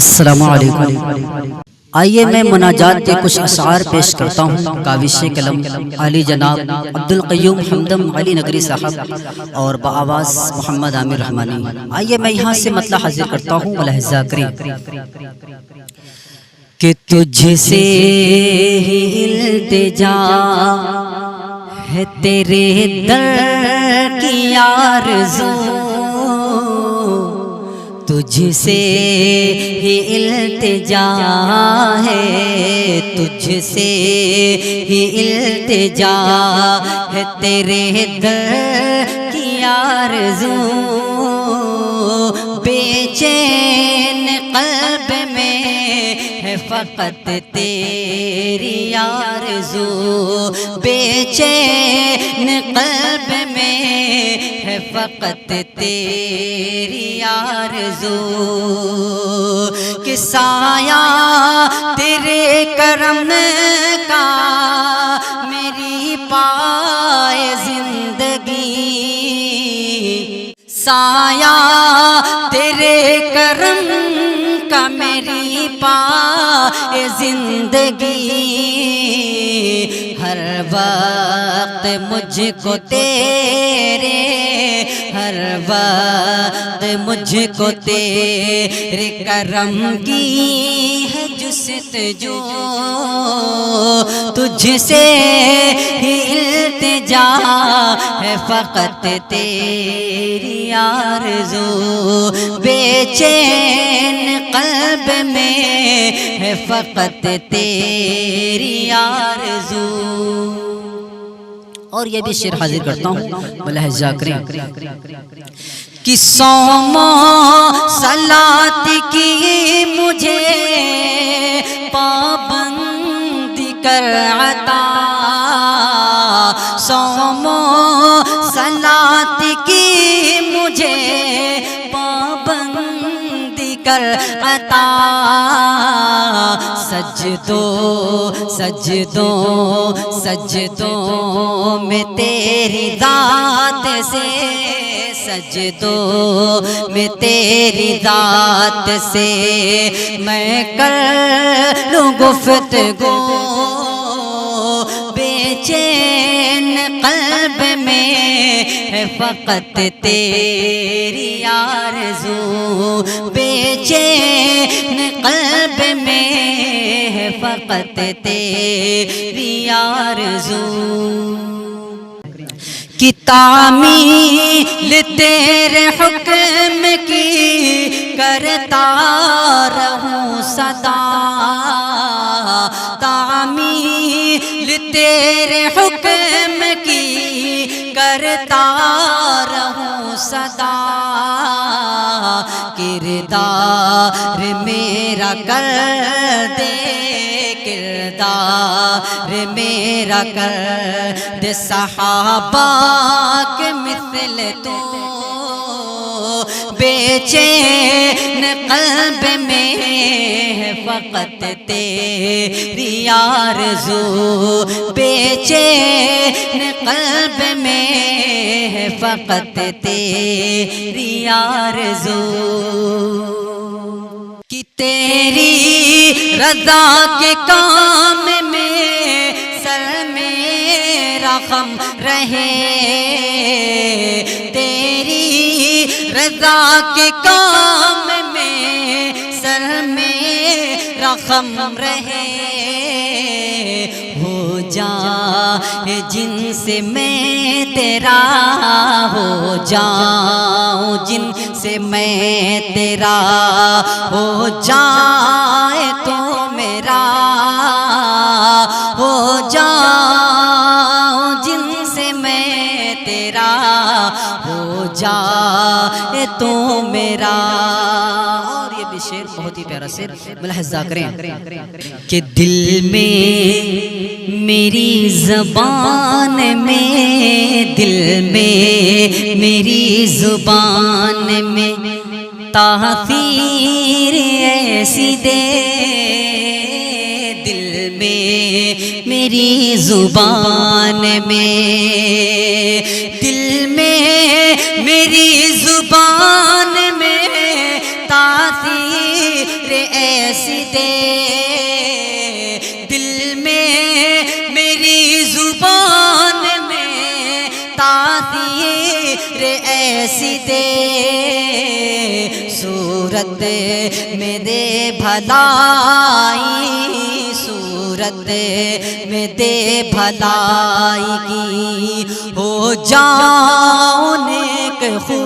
السلام علیکم۔ آئیے میں مناجات کے کچھ اشعار پیش کرتا ہوں۔ کاوش قلم علی جناب عبدالقیوم حمدم علی نگری صاحب اور بآواز محمد عامر رحمانی۔ آئیے میں یہاں سے مطلع حاضر کرتا ہوں ملاحظہ کریں کہ تجھ سے ہی التجا ہے تیرے در کی آرزو، تجھ سے ہی التجا ہے، تجھ سے ہی التجا ہے تیرے در کی آرزو، بے چین قلب میں ہے فقط تیری آرزو، بے چین قلب میں ہے فقط تیری آرزو، کہ سایہ تیرے کرم کا میری پائے زندگی، سایہ تیرے کرم کا میری پائے زندگی، ہر وقت مجھ کو تیرے، ہر وقت مجھ کو تیرے کرم کی ہے جستجو، تجھ سے ہی التجا ہے فقط تیری آرزو، بے چین قلب میں ہے فقط تیری آرزو۔ اور یہ بھی شعر حاضر کرتا ہوں ملاحظہ کریں کہ صوم و صلاۃ کی مجھے پابند کر عطا، صوم و صلاۃ کی مجھے پابند کر عطا، سجدوں میں تیری ذات سے، سجدوں میں تیری ذات سے میں کر لوں گفتگو، بے چین قلب میں ہے فقط تیری آرزو، بے چین قلب میں ہے فقط تیری آرزو، کہ تعمیل تیرے حکم کی کرتا رہوں سدا، تعمیل تیرے حکم کی کرتا رہوں سدا، کردار میرا کر دے، کردار میرا کر دے صحابہ کے مثل تو، بے چین قلب میں ہے فقط تیری آرزو، بے چین قلب میں ہے فقط تیری آرزو، کہ تیری رضا کے کام میں سر میرا خم رہے، تیری رضا کے کام میں سر میرا خم رہے، ہو جائے جن سے میں تیرا، ہو جاؤں جن سے میں تیرا، ہو جائے تو میرا، ہو جاؤں جن سے میں تیرا، ہو جائے تو میرا۔ اور یہ بھی شعر بہت ہی پیارا شعر ملاحظہ کریں کہ دل میں میری زبان میں، دل میں میری زبان میں تاثیر ایسی دے، دل میں میری زبان میں، دل میں میری زبان میں تاثیر ایسی دے دل میں میری زبان میں تاثیر ایسی دے صورت میں دے بھلائی صورت میں دے بھلائی کی ہو جاؤں نیک خو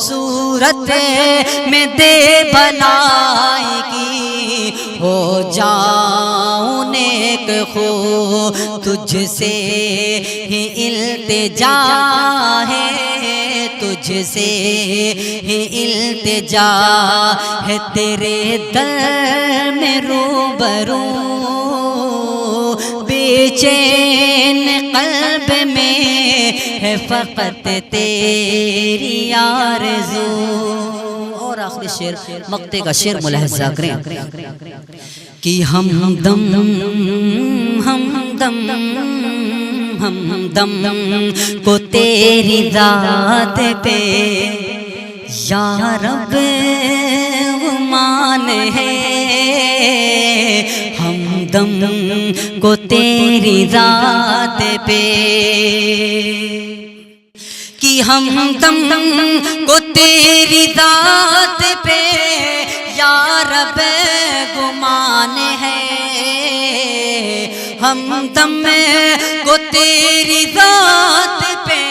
صورت میں دے بھلائی کی ہو جاؤں نیک خو تجھ سے ہی التجا ہے تجھ سے ہی التجا ہے تیرے در میں روبرو بے چین قلب میں ہے فقط تیری آرزو۔ اور آخری شعر مقطع کا شعر ملاحظہ کریں کہ ہمدم کو تیری ذات پہ یا رب گمان ہے ہمدم کو تیری ذات پہ کہ ہمدم کو تیری ذات پہ یا رب گمان ہے ہمدم کو تیری ذات پہ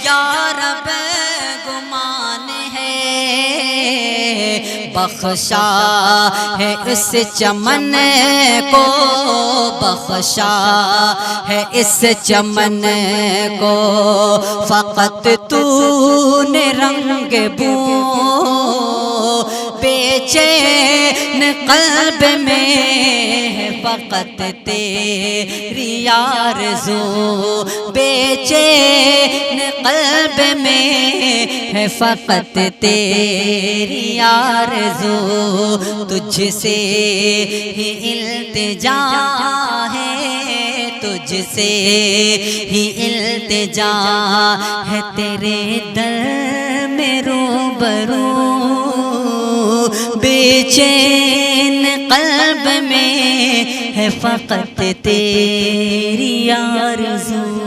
یا رب گمان ہے بخشا ہے اس چمن کو بخشا ہے اس چمن کو فقط تو نے رنگ بو بے چین قلب میں ہے فقط تیری آرزو بے چین قلب میں ہے فقط تیری آرزو تجھ سے ہی التجا ہے تجھ سے ہی التجا ہے تیرے در میں روبرو بے چین قلب میں ہے فقط تیری آرزو۔